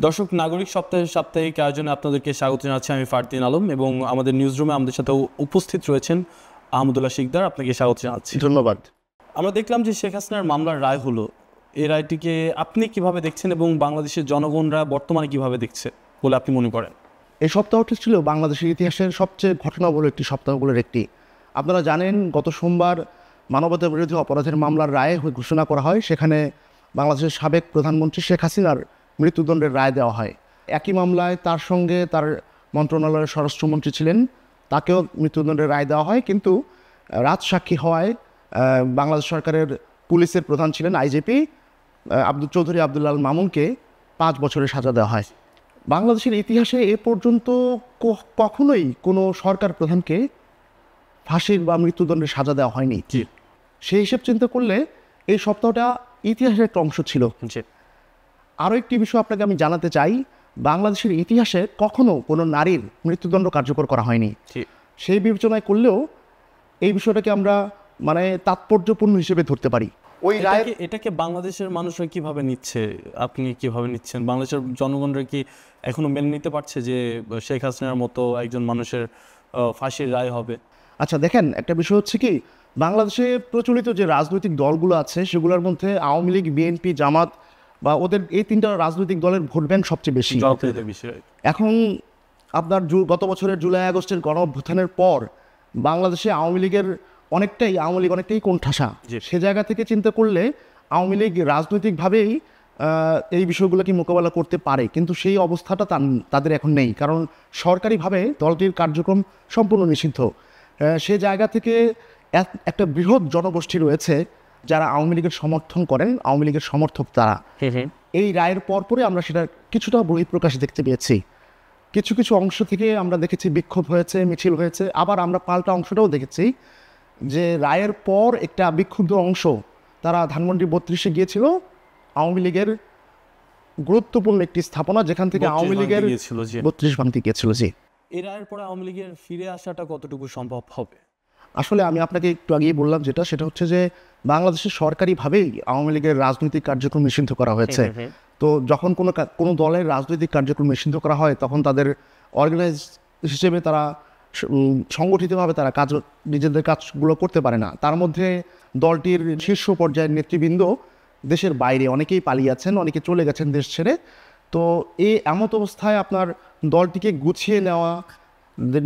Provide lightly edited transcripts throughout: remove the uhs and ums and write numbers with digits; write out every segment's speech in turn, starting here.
দর্শক, নাগরিক সপ্তাহের সাপ্তাহিক আয়োজনে আপনাদেরকে স্বাগত জানাচ্ছি। আমি ফারদিন আলম এবং আমাদের নিউজ রুমে আমাদের সাথে উপস্থিত রয়েছেন আহমদুল্লাহ শিকদার। আপনাকে স্বাগত জানাচ্ছি। ধন্যবাদ। আমরা দেখলাম যে শেখ হাসিনার মামলার রায় হলো। এই রায়টিকে আপনি কিভাবে দেখছেন এবং বাংলাদেশের জনগণরা বর্তমানে কিভাবে দেখছে বলে আপনি মনে করেন? এই সপ্তাহটি ছিল বাংলাদেশের ইতিহাসের সবচেয়ে ঘটনাবহুল একটি সপ্তাহগুলোর একটি। আপনারা জানেন, গত সোমবার মানবতা বিরোধী অপরাধের মামলার রায় ঘোষণা করা হয়। সেখানে বাংলাদেশের সাবেক প্রধানমন্ত্রী শেখ হাসিনার মৃত্যুদণ্ডের রায় দেওয়া হয়। একই মামলায় তার সঙ্গে তার মন্ত্রণালয়ের স্বরাষ্ট্রমন্ত্রী ছিলেন, তাকেও মৃত্যুদণ্ডের রায় দেওয়া হয়। কিন্তু রাজসাক্ষী হওয়ায় বাংলাদেশ সরকারের পুলিশের প্রধান ছিলেন আইজিপি চৌধুরী আবদুল্লাহ আল মামুনকে 5 বছরের সাজা দেওয়া হয়। বাংলাদেশের ইতিহাসে এ পর্যন্ত কখনোই কোনো সরকার প্রধানকে ফাঁসির বা মৃত্যুদণ্ডের সাজা দেওয়া হয়নি। সেই হিসেব চিন্তা করলে এই সপ্তাহটা ইতিহাসের একটা অংশ ছিল। আরও একটি বিষয় আপনাকে আমি জানাতে চাই, বাংলাদেশের ইতিহাসে কখনো কোনো নারীর মৃত্যুদণ্ড কার্যকর করা হয়নি। সেই বিবেচনায় করলেও এই বিষয়টাকে আমরা তাৎপর্যপূর্ণ হিসেবে ধরতে পারি। ওই রায় এটাকে বাংলাদেশের মানুষরা কিভাবে নিচ্ছে, আপনি কিভাবে নিচ্ছেন? বাংলাদেশের জনগণরা কি এখনো মেনে নিতে পারছে যে শেখ হাসিনার মতো একজন মানুষের ফাঁসির রায় হবে? আচ্ছা দেখেন, একটা বিষয় হচ্ছে কি, বাংলাদেশে প্রচলিত যে রাজনৈতিক দলগুলো আছে সেগুলোর মধ্যে আওয়ামী লীগ, বিএনপি, জামাত বা ওদের এই 3টা রাজনৈতিক দলের ভোট ব্যাংক সবচেয়ে বেশি। এখন আপনার গত বছরের জুলাই আগস্টের গণ অভ্যুত্থানের পর বাংলাদেশে আওয়ামী লীগ অনেকটাই কোণঠাসা। সে জায়গা থেকে চিন্তা করলে আওয়ামী লীগ রাজনৈতিকভাবেই এই বিষয়গুলোকে মোকাবেলা করতে পারে, কিন্তু সেই অবস্থাটা তাদের এখন নেই, কারণ সরকারিভাবে দলটির কার্যক্রম সম্পূর্ণ নিষিদ্ধ। সে জায়গা থেকে একটা বৃহৎ জনগোষ্ঠী রয়েছে যারা আওয়ামী লীগের সমর্থন করেন, আওয়ামী লীগের সমর্থক তারা। এই রায়ের পরে আমরা সেটা কিছুটা বহিঃপ্রকাশ দেখতে পেয়েছি। কিছু কিছু অংশ থেকে আমরা দেখেছি বিক্ষোভ হয়েছে, মিছিল হয়েছে। আবার আমরা পাল্টা অংশটাও দেখেছি যে রায়ের পর একটা বিক্ষুব্ধ অংশ তারা ধানমন্ডি 32-এ গিয়েছিল, আওয়ামী লীগের গুরুত্বপূর্ণ একটি স্থাপনা যেখান থেকে আওয়ামী লীগের 32 ভাঙতে গিয়েছিল। জি, এই রায়ের পরে আওয়ামী লীগের ফিরে আসাটা কতটুকু সম্ভব হবে? আসলে আমি আপনাকে একটু আগেই বললাম সেটা হচ্ছে যে বাংলাদেশের সরকারিভাবেই আওয়ামী লীগের রাজনৈতিক কার্যক্রম নিষিদ্ধ করা হয়েছে। তো যখন কোনো দলের রাজনৈতিক কার্যক্রম নিষিদ্ধ করা হয় তখন তাদের অর্গানাইজ হিসেবে তারা সংগঠিতভাবে তারা নিজেদের কাজগুলো করতে পারে না। তার মধ্যে দলটির শীর্ষ পর্যায়ের নেতৃবৃন্দ দেশের বাইরে অনেকেই পালিয়ে আছেন, অনেকে চলে গেছেন দেশ ছেড়ে। তো এমত অবস্থায় আপনার দলটিকে গুছিয়ে নেওয়া,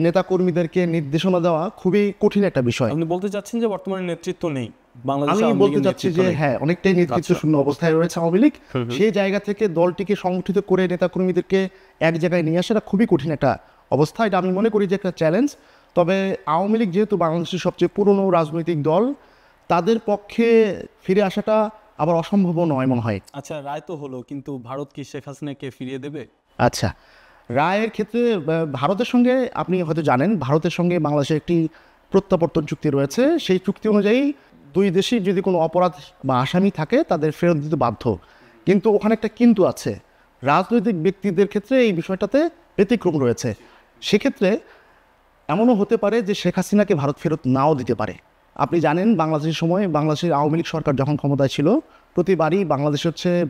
নেতাকর্মীদেরকে নির্দেশনা দেওয়া খুবই কঠিন একটা বিষয়। আপনি বলতে চাচ্ছেন যে বর্তমানে নেতৃত্ব নেই বাংলাদেশে? আমি বলতে চাচ্ছি যে হ্যাঁ, অনেকটাই নেতৃত্ব শূন্য অবস্থায় রয়েছে আওয়ামী লীগ। সেই জায়গা থেকে দলটিকে সংগঠিত করে নেতাকর্মীদেরকে এক জায়গায় নিয়ে আসাটা খুবই কঠিন একটা অবস্থা। এটা আমি মনে করি যে একটা চ্যালেঞ্জ। তবে আওয়ামী লীগ যেহেতু বাংলাদেশের সবচেয়ে পুরনো রাজনৈতিক দল, তাদের পক্ষে ফিরে আসাটা আবার অসম্ভব নয় মনে হয়। আচ্ছা, রায় তো হলো, কিন্তু ভারত কি শেখ হাসিনাকে ফিরিয়ে দেবে? আচ্ছা, রায়ের ক্ষেত্রে ভারতের সঙ্গে আপনি হয়তো জানেন, ভারতের সঙ্গে বাংলাদেশের একটি প্রত্যাবর্তন চুক্তি রয়েছে। সেই চুক্তি অনুযায়ী দুই দেশই যদি কোনো অপরাধ বা আসামি থাকে তাদের ফেরত দিতে বাধ্য। কিন্তু ওখানে একটা কিন্তু আছে, রাজনৈতিক ব্যক্তিদের ক্ষেত্রে এই বিষয়টাতে ব্যতিক্রম রয়েছে। সেক্ষেত্রে এমনও হতে পারে যে শেখ হাসিনাকে ভারত ফেরত নাও দিতে পারে। আপনি জানেন, বাংলাদেশের সময় বাংলাদেশের আওয়ামী লীগ সরকার যখন ক্ষমতায় ছিল, প্রতিবারই বাংলাদেশ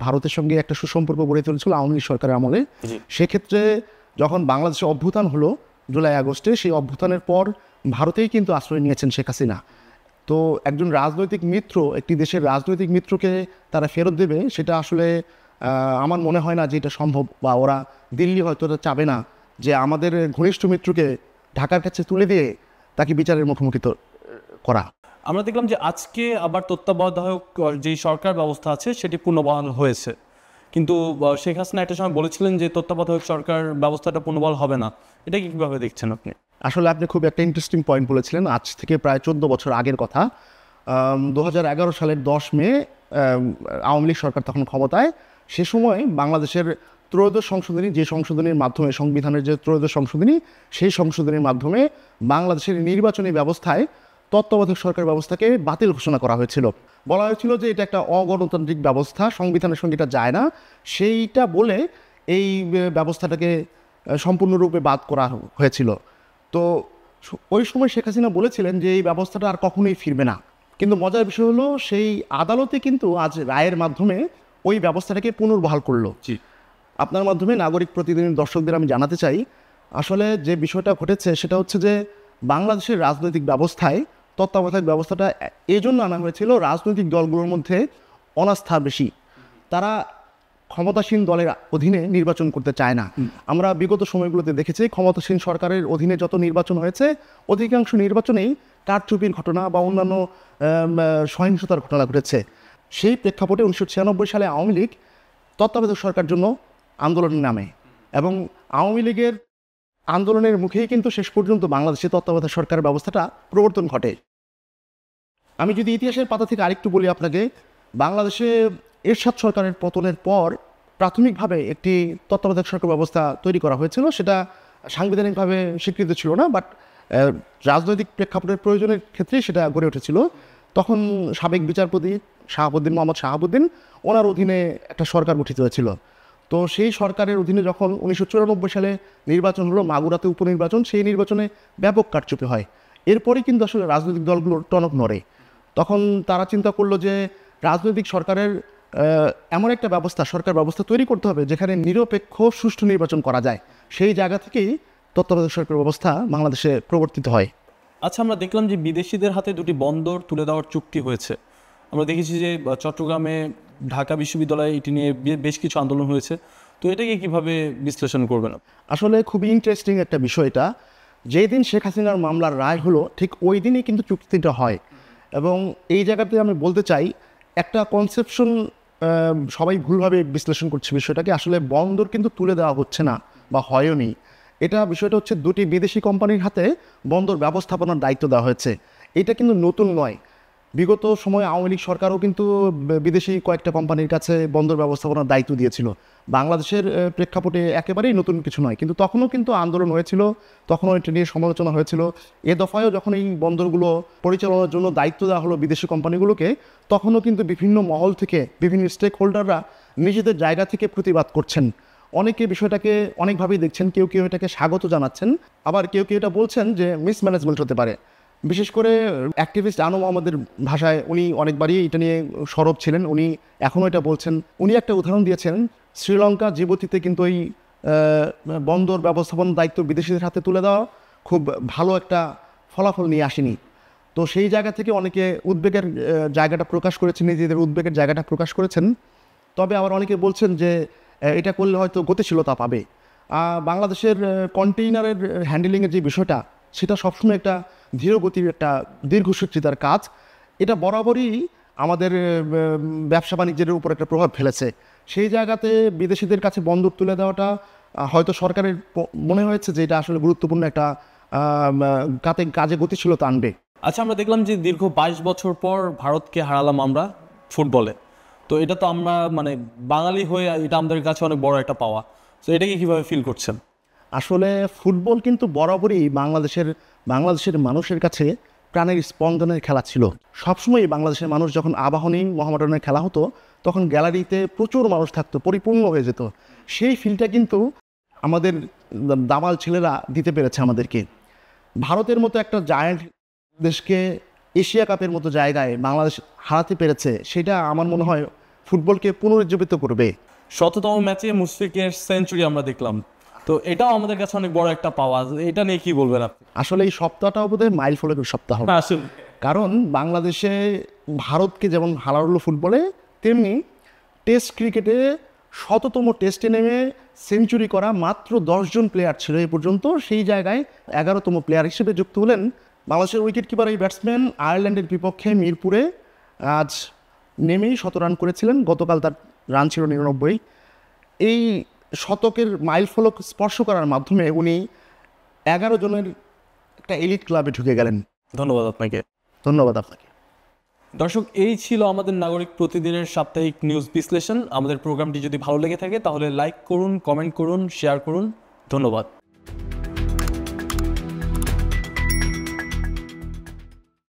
ভারতের সঙ্গে একটা সুসম্পর্ক গড়ে তুলেছিল আওয়ামী লীগ সরকারের আমলে। সেক্ষেত্রে যখন বাংলাদেশে অভ্যুত্থান হলো জুলাই আগস্টে, সেই অভ্যুত্থানের পর ভারতেই কিন্তু আশ্রয় নিয়েছেন শেখ হাসিনা। তো একজন রাজনৈতিক মিত্র, একটি দেশের রাজনৈতিক মিত্রকে তারা ফেরত দেবে, সেটা আসলে আমার মনে হয় না যে এটা সম্ভব, বা ওরা দিল্লি হয়তো এটা চাবে না যে আমাদের ঘনিষ্ঠ মিত্রকে ঢাকার কাছে তুলে দিয়ে তাকে বিচারের মুখোমুখি করা। আমরা দেখলাম যে আজকে আবার তত্ত্বাবধায়ক যে সরকার ব্যবস্থা আছে সেটি পুনর্বহাল হয়েছে, কিন্তু শেখ হাসিনা একটা সময় বলেছিলেন যে তত্ত্বাবধায়ক সরকার ব্যবস্থাটা পুনর্বহাল হবে না। এটা কীভাবে দেখছেন আপনি? আসলে আপনি খুব একটা ইন্টারেস্টিং পয়েন্ট বলেছিলেন। আজ থেকে প্রায় 14 বছর আগের কথা। 2011 সালের 10 মে আওয়ামী লীগ সরকার তখন ক্ষমতায়। সে সময় বাংলাদেশের ত্রয়োদশ সংশোধনী, যে সংশোধনীর মাধ্যমে সংবিধানের যে ত্রয়োদশ সংশোধনী, সেই সংশোধনীর মাধ্যমে বাংলাদেশের নির্বাচনী ব্যবস্থায় তত্ত্বাবধায়ক সরকার ব্যবস্থাকে বাতিল ঘোষণা করা হয়েছিল। বলা হয়েছিল যে এটা একটা অগণতান্ত্রিক ব্যবস্থা, সংবিধানের সঙ্গে এটা যায় না। সেইটা বলে এই ব্যবস্থাটাকে সম্পূর্ণরূপে বাদ করা হয়েছিল। তো ওই সময় শেখ হাসিনা বলেছিলেন যে এই ব্যবস্থাটা আর কখনোই ফিরবে না। কিন্তু মজার বিষয় হলো, সেই আদালতে কিন্তু আজ রায়ের মাধ্যমে ওই ব্যবস্থাটাকে পুনর্বহাল করলো। আপনার মাধ্যমে নাগরিক প্রতিদিনের দর্শকদের আমি জানাতে চাই, আসলে যে বিষয়টা ঘটেছে সেটা হচ্ছে যে বাংলাদেশের রাজনৈতিক ব্যবস্থায় তত্ত্বাবধায়ক ব্যবস্থাটা এই জন্য আনা হয়েছিল, রাজনৈতিক দলগুলোর মধ্যে অনাস্থা বেশি, তারা ক্ষমতাসীন দলের অধীনে নির্বাচন করতে চায় না। আমরা বিগত সময়গুলোতে দেখেছি ক্ষমতাসীন সরকারের অধীনে যত নির্বাচন হয়েছে অধিকাংশ নির্বাচনেই কারচুপির ঘটনা বা অন্যান্য সহিংসতার ঘটনা ঘটেছে। সেই প্রেক্ষাপটে 1996 সালে আওয়ামী লীগ তত্ত্বাবধায়ক সরকার জন্য আন্দোলনের নামে, এবং আওয়ামী লীগের আন্দোলনের মুখেই কিন্তু শেষ পর্যন্ত বাংলাদেশে তত্ত্বাবধায়ক সরকারের ব্যবস্থাটা প্রবর্তন ঘটে। আমি যদি ইতিহাসের পাতা থেকে আরেকটু বলি আপনাকে, বাংলাদেশে এরশাদ সরকারের পতনের পর প্রাথমিকভাবে একটি তত্ত্বাবধায়ক সরকার ব্যবস্থা তৈরি করা হয়েছিল, সেটা সাংবিধানিকভাবে স্বীকৃত ছিল না, বাট রাজনৈতিক প্রেক্ষাপটের প্রয়োজনের ক্ষেত্রে সেটা গড়ে উঠেছিল। তখন সাবেক বিচারপতি মোহাম্মদ শাহাবুদ্দিন ওনার অধীনে একটা সরকার গঠিত হয়েছিল। তো সেই সরকারের অধীনে যখন 1994 সালে নির্বাচন হলো, মাগুরাতে উপনির্বাচন, সেই নির্বাচনে ব্যাপক কারচুপি হয়। এরপরে কিন্তু আসলে রাজনৈতিক দলগুলোর টনক নড়ে। তখন তারা চিন্তা করলো যে রাজনৈতিক সরকারের এমন একটা সরকার ব্যবস্থা তৈরি করতে হবে যেখানে নিরপেক্ষ সুষ্ঠু নির্বাচন করা যায়। সেই জায়গা থেকেই তত্ত্বাবধায়ক সরকার ব্যবস্থা বাংলাদেশে প্রবর্তিত হয়। আচ্ছা, আমরা দেখলাম যে বিদেশিদের হাতে দুটি বন্দর তুলে দেওয়ার চুক্তি হয়েছে। আমরা দেখেছি যে চট্টগ্রামে ঢাকা বিশ্ববিদ্যালয়ে এটি নিয়ে বেশ কিছু আন্দোলন হয়েছে। তো এটাকে কিভাবে বিশ্লেষণ করবেন? আসলে খুবই ইন্টারেস্টিং একটা বিষয় এটা। যেই দিন শেখ হাসিনার মামলার রায় হলো ঠিক ওই দিনই কিন্তু চুক্তিটা হয়, এবং এই জায়গাতে আমি বলতে চাই একটা কনসেপশন সবাই ভুলভাবে বিশ্লেষণ করছে বিষয়টাকে। আসলে বন্দর কিন্তু তুলে দেওয়া হচ্ছে না বা হয়ওনি, বিষয়টা হচ্ছে দুটি বিদেশি কোম্পানির হাতে বন্দর ব্যবস্থাপনার দায়িত্ব দেওয়া হয়েছে। এটা কিন্তু নতুন নয়, বিগত সময়ে আওয়ামী লীগ সরকারও কিন্তু বিদেশি কয়েকটা কোম্পানির কাছে বন্দর ব্যবস্থাপনার দায়িত্ব দিয়েছিল। বাংলাদেশের প্রেক্ষাপটে একেবারেই নতুন কিছু নয়, কিন্তু তখনও কিন্তু আন্দোলন হয়েছিল, তখনও এটা নিয়ে সমালোচনা হয়েছিল। এ দফায়ও যখন এই বন্দরগুলো পরিচালনার জন্য দায়িত্ব দেওয়া হলো বিদেশি কোম্পানিগুলোকে, তখনও কিন্তু বিভিন্ন মহল থেকে বিভিন্ন স্টেক হোল্ডাররা নিজেদের জায়গা থেকে প্রতিবাদ করছেন। অনেকে বিষয়টাকে অনেকভাবেই দেখছেন, কেউ কেউ এটাকে স্বাগত জানাচ্ছেন, আবার কেউ কেউ এটা বলছেন যে মিসম্যানেজমেন্ট হতে পারে। বিশেষ করে অ্যাক্টিভিস্ট আনু মোহাম্মদের ভাষায় উনি অনেকবারই এটা নিয়ে সরব ছিলেন, উনি এখনও এটা বলছেন। উনি একটা উদাহরণ দিয়েছেন, শ্রীলঙ্কা জিবুতিতে কিন্তু ওই বন্দর ব্যবস্থাপনার দায়িত্ব বিদেশিদের হাতে তুলে দেওয়া খুব ভালো একটা ফলাফল নিয়ে আসেনি। তো সেই জায়গা থেকে অনেকে উদ্বেগের জায়গাটা প্রকাশ করেছেন, নিজেদের উদ্বেগের জায়গাটা প্রকাশ করেছেন। তবে আবার অনেকে বলছেন যে এটা করলে হয়তো গতিশীলতা পাবে। বাংলাদেশের কন্টেইনারের হ্যান্ডেলিংয়ের যে বিষয়টা, সেটা সবসময় একটা ধীর গতির একটা দীর্ঘসূত্রিতার কাজ। এটা বরাবরই আমাদের ব্যবসা বাণিজ্যের উপর একটা প্রভাব ফেলেছে। সেই জায়গাতে বিদেশিদের কাছে বন্দর তুলে দেওয়াটা হয়তো সরকারের মনে হয়েছে যে এটা আসলে গুরুত্বপূর্ণ একটা কাজে গতিশীলতা আনবে। আচ্ছা, আমরা দেখলাম যে দীর্ঘ 22 বছর পর ভারতকে হারালাম আমরা ফুটবলে। তো এটা তো আমরা বাঙালি হয়ে এটা আমাদের কাছে অনেক বড় একটা পাওয়া। তো এটাকে কীভাবে ফিল করছেন? আসলে ফুটবল কিন্তু বরাবরই বাংলাদেশের মানুষের কাছে প্রাণের স্পন্দনের খেলা ছিল। সবসময় বাংলাদেশের মানুষ যখন আবাহনী মোহামেডানের খেলা হতো, তখন গ্যালারিতে প্রচুর মানুষ থাকতো, পরিপূর্ণ হয়ে যেত। সেই ফিলটা কিন্তু আমাদের দামাল ছেলেরা দিতে পেরেছে আমাদেরকে। ভারতের মতো একটা জায়ান্ট দেশকে এশিয়া কাপের মতো জায়গায় বাংলাদেশ হারাতে পেরেছে, সেটা আমার মনে হয় ফুটবলকে পুনরুজ্জীবিত করবে। 100তম ম্যাচে মুশফিকের সেঞ্চুরি আমরা দেখলাম, তো এটাও আমাদের কাছে অনেক বড় একটা পাওয়া। এটা নিয়ে কি বলবেন আপনি? আসলে এই সপ্তাহটাও বোধহয় মাইল ফলকের সপ্তাহ, কারণ বাংলাদেশে ভারতকে যেমন হারালো ফুটবলে, তেমনি টেস্ট ক্রিকেটে 100তম টেস্টে নেমে সেঞ্চুরি করা মাত্র 10 জন প্লেয়ার ছিল এ পর্যন্ত। সেই জায়গায় 11তম প্লেয়ার হিসেবে যুক্ত হলেন বাংলাদেশের উইকেট কিপার এই ব্যাটসম্যান। আয়ারল্যান্ডের বিপক্ষে মিরপুরে আজ নেমেই 100 রান করেছিলেন, গতকাল তার রান ছিল 99। এই শতকের মাইল ফলক স্পর্শ করার মাধ্যমে উনি 11 জনের একটা এলিট ক্লাবে ঢুকে গেলেন। ধন্যবাদ আপনাকে। ধন্যবাদ আপনাকে। দর্শক, এই ছিল আমাদের নাগরিক প্রতিদিনের সাপ্তাহিক নিউজ বিশ্লেষণ। আমাদের প্রোগ্রামটি যদি ভালো লেগে থাকে তাহলে লাইক করুন, কমেন্ট করুন, শেয়ার করুন। ধন্যবাদ।